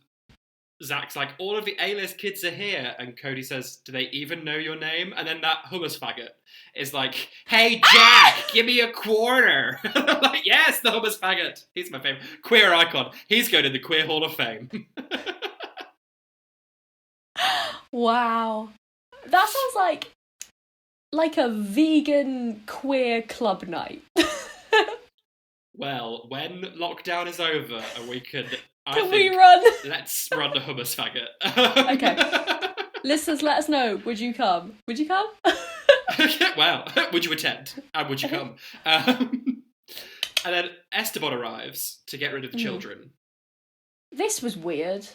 Zach's like, all of the A-list kids are here. And Cody says, do they even know your name? And then that hummus faggot is like, hey, Jack, give me a quarter. I'm like, yes, the hummus faggot. He's my favourite. Queer icon. He's going to the Queer Hall of Fame. Wow. That sounds like a vegan queer club night. Well, when lockdown is over and we can... Can we run? Let's run the hummus faggot. Okay. Listeners, let us know. Would you come? Would you come? Well, would you attend? And would you come? And then Esteban arrives to get rid of the children. This was weird.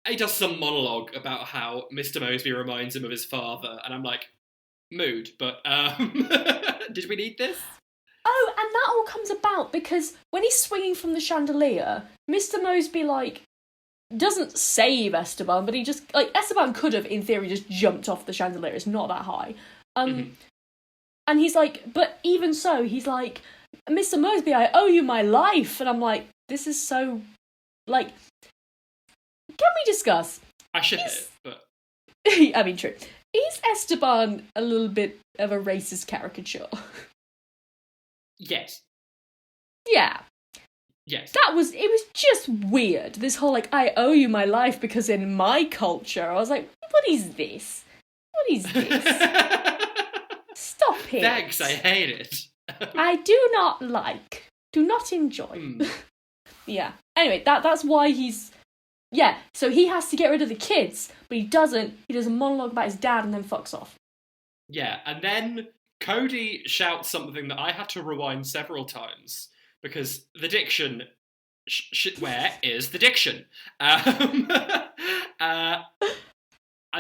He does some monologue about how Mr. Moseby reminds him of his father. And I'm like, mood, but did we need this? Oh, and that all comes about because when he's swinging from the chandelier, Mr. Moseby, doesn't save Esteban, but he just, Esteban could have, in theory, just jumped off the chandelier. It's not that high. And he's like, but even so, he's like, Mr. Moseby, I owe you my life. And I'm like, this is so, can we discuss? I should it, but... I mean, true. Is Esteban a little bit of a racist caricature? Yes. Yeah. Yes. It was just weird. This whole, like, I owe you my life because in my culture, I was like, what is this? What is this? Stop it. Thanks, I hate it. I do not enjoy. Yeah. Anyway, that's why he's... Yeah, so he has to get rid of the kids, but he doesn't. He does a monologue about his dad and then fucks off. Yeah, and then Cody shouts something that I had to rewind several times, because the diction... where is the diction? And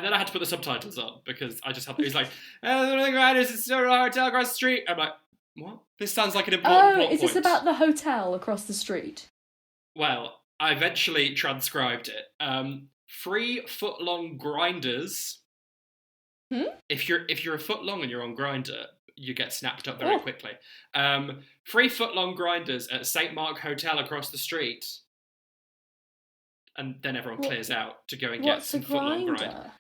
then I had to put the subtitles on, because I just had... He's like, it's still a hotel across the street. I'm like, what? This sounds like an important plot is this point. about the hotel across the street? Well, I eventually transcribed it. 3 foot-long grinders. If you're a foot long and you're on Grindr, you get snapped up very quickly. 3 foot-long grinders at St. Mark Hotel across the street. And then everyone clears out to go and get some foot-long grinder.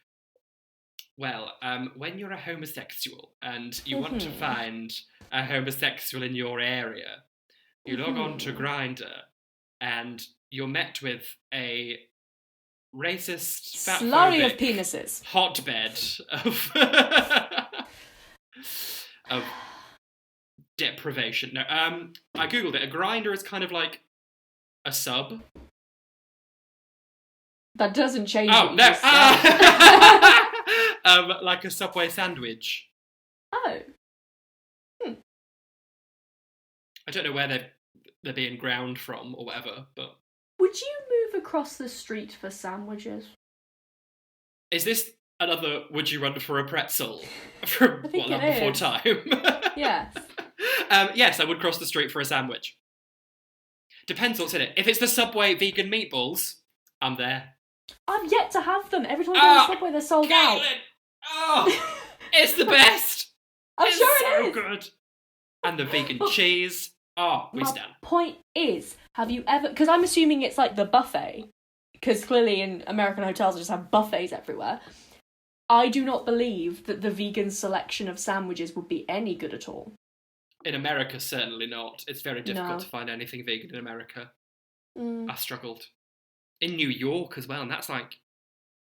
Well, when you're a homosexual and you want to find a homosexual in your area, you log on to Grindr and you're met with a racist, slurry of penises hotbed of deprivation. No, I googled it. A Grindr is kind of like a sub. That doesn't change. Oh no! Like a Subway sandwich. Oh. I don't know where they're being ground from or whatever, but... Would you move across the street for sandwiches? Is this another would you run for a pretzel from Land Before Time? Yes. Yes, I would cross the street for a sandwich. Depends what's in it. If it's the Subway vegan meatballs, I'm there. I've yet to have them. Every time I go to Subway, they're sold out. Oh, it's the best. I'm sure it is. So good. And the vegan cheese. Oh, we stand. My point is, have you ever... Because I'm assuming it's like the buffet. Because clearly in American hotels, they just have buffets everywhere. I do not believe that the vegan selection of sandwiches would be any good at all. In America, certainly not. It's very difficult to find anything vegan in America. I struggled. In New York as well, and that's like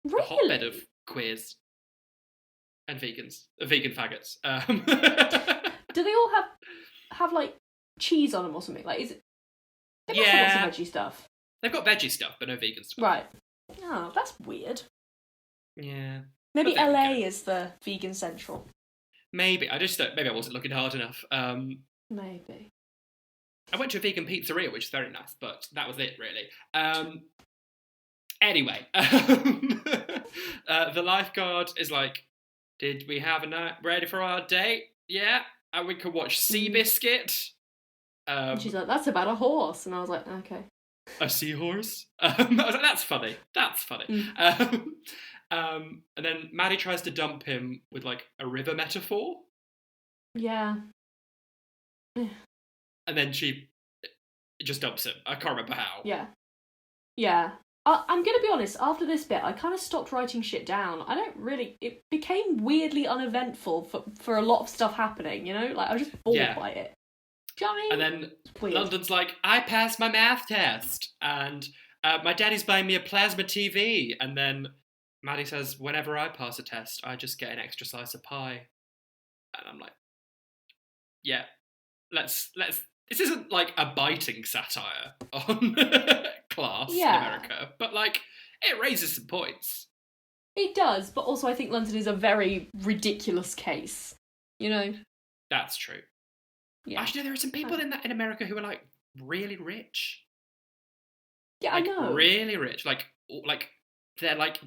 a hotbed of queers and vegans. Vegan faggots. Do they all have like cheese on them or something? Like, is it? They must have got some veggie stuff. They've got veggie stuff, but no vegan stuff. Right. Oh, that's weird. Yeah. Maybe LA is the vegan central. Maybe. Maybe I wasn't looking hard enough. Maybe. I went to a vegan pizzeria, which is very nice, but that was it, really. Anyway. The lifeguard is like, did we have a night ready for our date? Yeah. And we could watch Seabiscuit. And she's like, that's about a horse. And I was like, okay. A seahorse? I was like, that's funny. That's funny. And then Maddie tries to dump him with, like, a river metaphor. Yeah. And then she just dumps him. I can't remember how. Yeah. Yeah. I'm going to be honest, after this bit, I kind of stopped writing shit down. It became weirdly uneventful for a lot of stuff happening, you know? Like, I was just bored by it. Do you know what I mean? And then London's like, I passed my math test, and my daddy's buying me a plasma TV. And then Maddie says, whenever I pass a test, I just get an extra slice of pie. And I'm like, yeah, let's. This isn't like a biting satire on class in America, but like it raises some points. It does, but also I think London is a very ridiculous case. You know. That's true. Yeah. Actually, there are some people in America who are like really rich. Yeah, like, I know. Really rich, like they're like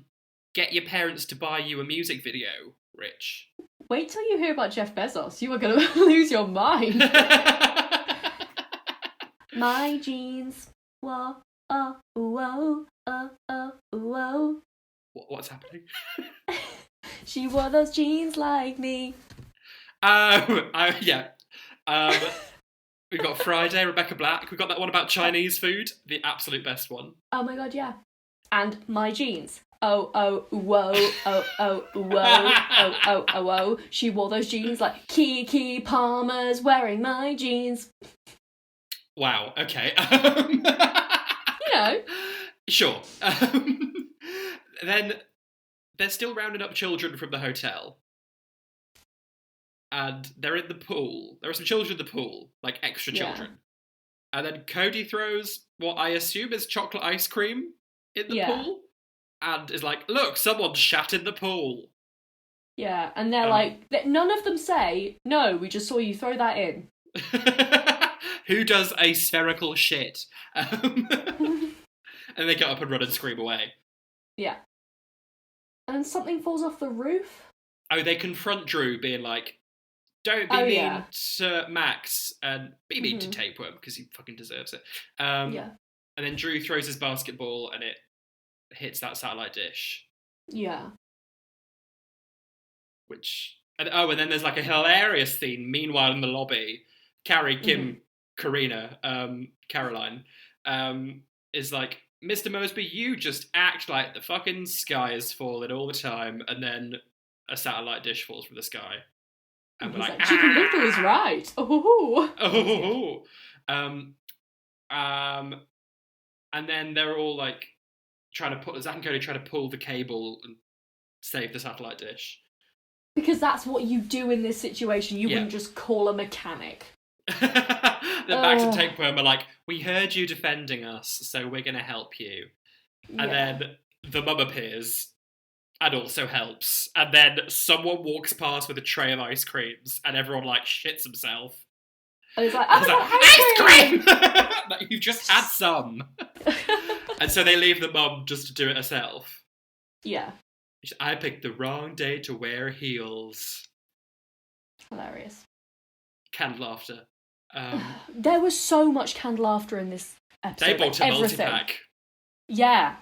get your parents to buy you a music video. Rich. Wait till you hear about Jeff Bezos. You are gonna lose your mind. My jeans. Whoa, oh, whoa, oh, oh, whoa. What's happening? She wore those jeans like me. Yeah. We've got Friday, Rebecca Black. We've got that one about Chinese food, the absolute best one. Oh my god, yeah. And my jeans. Oh, oh, whoa, oh, oh, whoa, oh, oh, oh, whoa. She wore those jeans like Kiki Palmer's wearing my jeans. Wow, okay. You know. Sure. Then they're still rounding up children from the hotel. And they're in the pool. There are some children in the pool, like extra children. And then Cody throws what I assume is chocolate ice cream in the pool. And is like, look, someone shat in the pool. Yeah, and they're like, none of them say, no, we just saw you throw that in. Who does a spherical shit? And they get up and run and scream away. Yeah. And something falls off the roof. Oh, they confront Drew being like, don't be mean to Max and be mean to Tapeworm because he fucking deserves it. And then Drew throws his basketball and it hits that satellite dish. Yeah. And then there's like a hilarious scene. Meanwhile, in the lobby, Caroline, is like, Mr. Mosby, you just act like the fucking sky is falling all the time, and then a satellite dish falls from the sky. And we're like, Chicken Little is right. Oh. And then they're all like Zack and Cody trying to pull the cable and save the satellite dish. Because that's what you do in this situation. You wouldn't just call a mechanic. Then Max and Tapeworm are like, we heard you defending us, so we're going to help you. And then the mum appears and also helps. And then someone walks past with a tray of ice creams and everyone like shits himself. And it's like, ice cream! Like, you've just had some. And so they leave the mum just to do it herself. Yeah. I picked the wrong day to wear heels. Hilarious. Canned laughter. There was so much canned laughter in this episode. They bought a multi-pack. Yeah.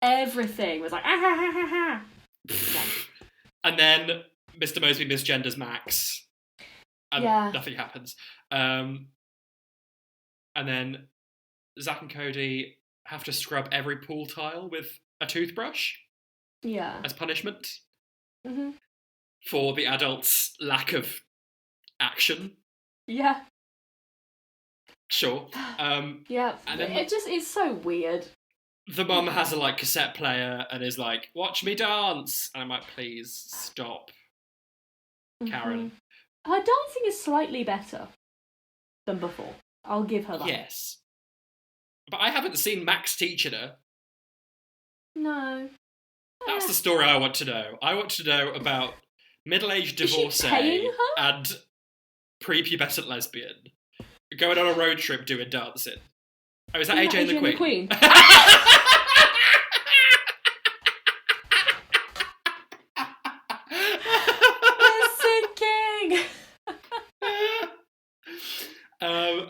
Everything was like, ah, ha, ha, ha, ha. And then Mr. Mosby misgenders Max. And nothing happens. And then Zack and Cody have to scrub every pool tile with a toothbrush. Yeah. As punishment. Mm-hmm. For the adults' lack of action. Yeah. Sure. Yeah. And then it just is so weird. The mum has a cassette player and is like, watch me dance. And I'm like, please stop. Karen. Her dancing is slightly better than before. I'll give her that. Yes. But I haven't seen Max teaching her. No. That's the story I want to know. I want to know about middle-aged divorcee and prepubescent lesbian going on a road trip doing dancing. Oh, is that AJ and the Queen? We're sinking!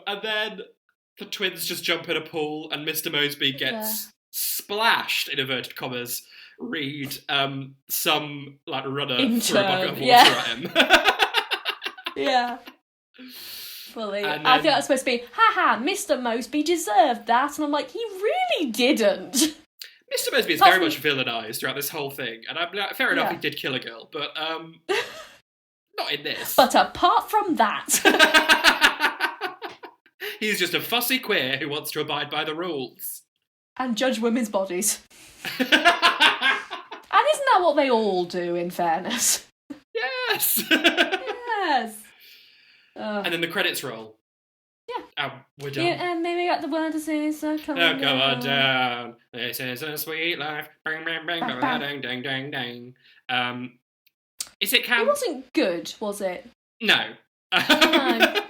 And then the twins just jump in a pool and Mr. Mosby gets splashed, in inverted commas, read some runner threw a bucket of water at him. Yeah. Fully. Then, I think that's supposed to be, haha, Mr. Mosby deserved that. And I'm like, he really didn't. Mr. Mosby is very much villainized throughout this whole thing. And I'm like, fair enough, he did kill a girl, but not in this. But apart from that. He's just a fussy queer who wants to abide by the rules. And judge women's bodies. And isn't that what they all do, in fairness? Yes! Yes! And then the credits roll. Yeah. We're done. Yeah, and maybe got the word to say, so come on down. This is a sweet life. Bang, bang, bang, bang, dang, dang, dang, dang. Is it It wasn't good, was it? No. No.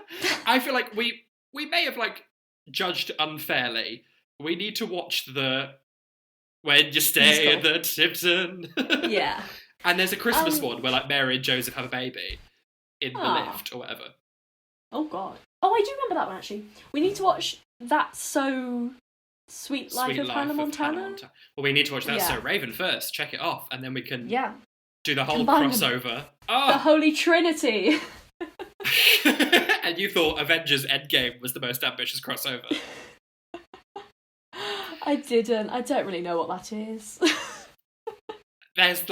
I feel like we may have judged unfairly. We need to watch When You Stay at the Tipton. Yeah. And there's a Christmas one where Mary and Joseph have a baby in the lift or whatever. Oh God. Oh, I do remember that one actually. We need to watch That's So Sweet Life of Hannah Montana. Well, we need to watch That's So Raven first. Check it off, and then we can do the whole crossover. The Holy Trinity. And you thought Avengers Endgame was the most ambitious crossover. I didn't. I don't really know what that is. There's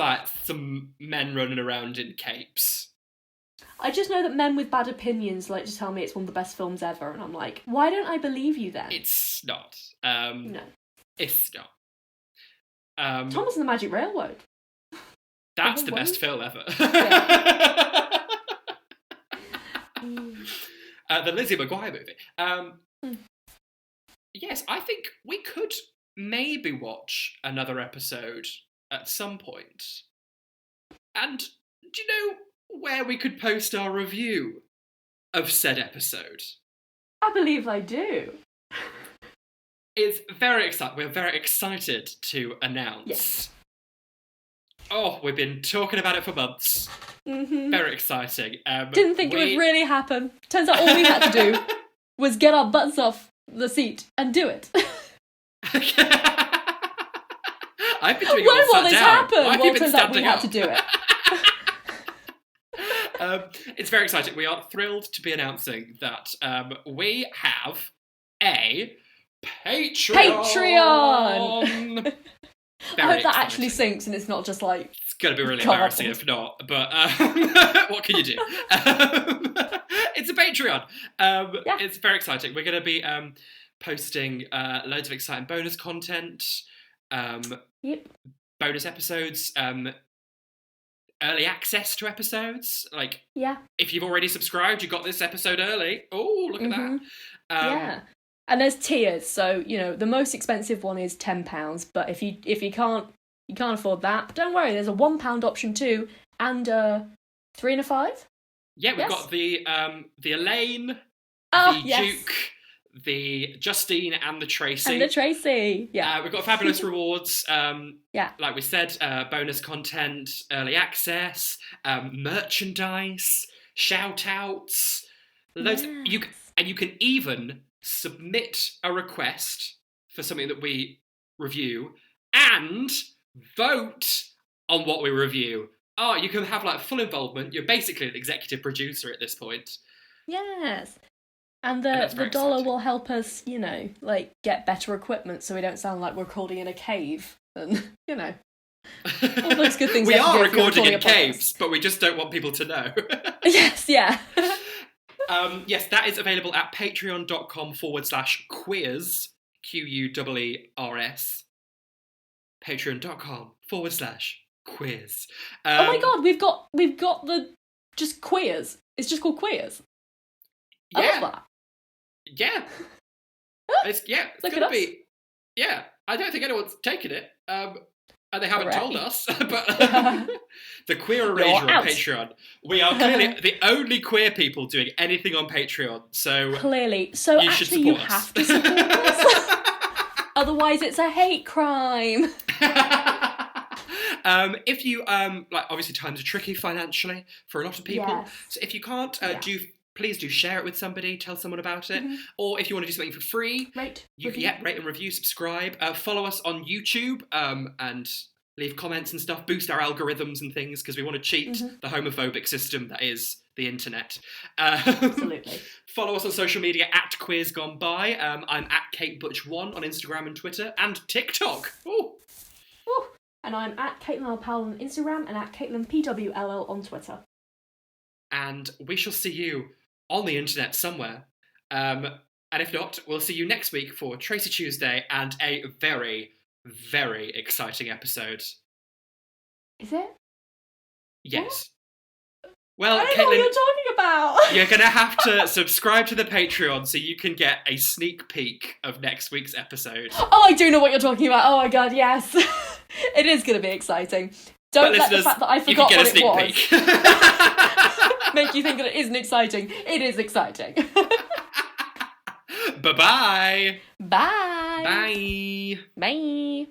some men running around in capes. I just know that men with bad opinions like to tell me it's one of the best films ever, and I'm like, why don't I believe you then? It's not. No. It's not. Thomas and the Magic Railroad. That's the best film ever. Yeah. The Lizzie McGuire movie. Yes, I think we could maybe watch another episode at some point. And do you know where we could post our review of said episode? I believe I do. It's very exciting. We're very excited to announce. Yes. Oh, we've been talking about it for months. Mm-hmm. Very exciting. Didn't think it would really happen. Turns out all we had to do was get our butts off the seat and do it. I've been doing when it all will this down. happen? Why have Well, you it been turns out we standing had up? to do it. It's very exciting. We are thrilled to be announcing that we have a Patreon! I hope that actually sinks and it's not just like... It's going to be really embarrassing if not, but what can you do? It's a Patreon. Yeah. It's very exciting. We're going to be posting loads of exciting bonus content, Yep. bonus episodes, early access to episodes. Like, Yeah. if you've already subscribed, you got this episode early. Oh, look at that. Yeah. And there's tiers, so the most expensive one is £10, but if you can't afford that, don't worry, there's a £1 option too, and a 3 and a 5. Yeah, we've got the Elaine, Duke, the Justine, and the Tracy. Yeah. We've got fabulous rewards. Yeah. Like we said, bonus content, early access, merchandise, shout outs, loads. Yes. You can even submit a request for something that we review and vote on what we review. Oh, you can have like full involvement. You're basically an executive producer at this point. Yes. And the dollar will help us, like get better equipment so we don't sound like we're recording in a cave. And, all those good things. We are recording in caves, but we just don't want people to know. Yes, yeah. Yes, that is available at patreon.com/queers, QUEERS. Patreon.com/queers. Oh my god, we've got the just queers. It's just called queers. I love that. Yeah. It's Look gonna at be. Yeah, I don't think anyone's taken it. And they haven't told us, but the Queer Erasure on Patreon. We are clearly the only queer people doing anything on Patreon, so clearly. So you actually, you have to support us. Otherwise, it's a hate crime. If you like, obviously times are tricky financially for a lot of people. Yes. So if you can't, please do share it with somebody, tell someone about it. Mm-hmm. Or if you want to do something for free, rate and review, subscribe. Follow us on YouTube and leave comments and stuff, boost our algorithms and things, because we want to cheat the homophobic system that is the internet. Absolutely. Follow us on social media at Queers Gone By. I'm at KateButch1 on Instagram and Twitter and TikTok. Ooh. Ooh. And I'm at Caitlin Powell on Instagram and at Caitlin PWLL on Twitter. And we shall see you on the internet somewhere. And if not, we'll see you next week for Tracy Tuesday and a very, very exciting episode. Is it? Yes. Well, I don't know what you're talking about. You're going to have to subscribe to the Patreon so you can get a sneak peek of next week's episode. Oh, I do know what you're talking about. Oh my god, yes. It is going to be exciting. Don't let the fact that I forgot what it was make you think that it isn't exciting. It is exciting. Bye-bye. Bye. Bye. Bye.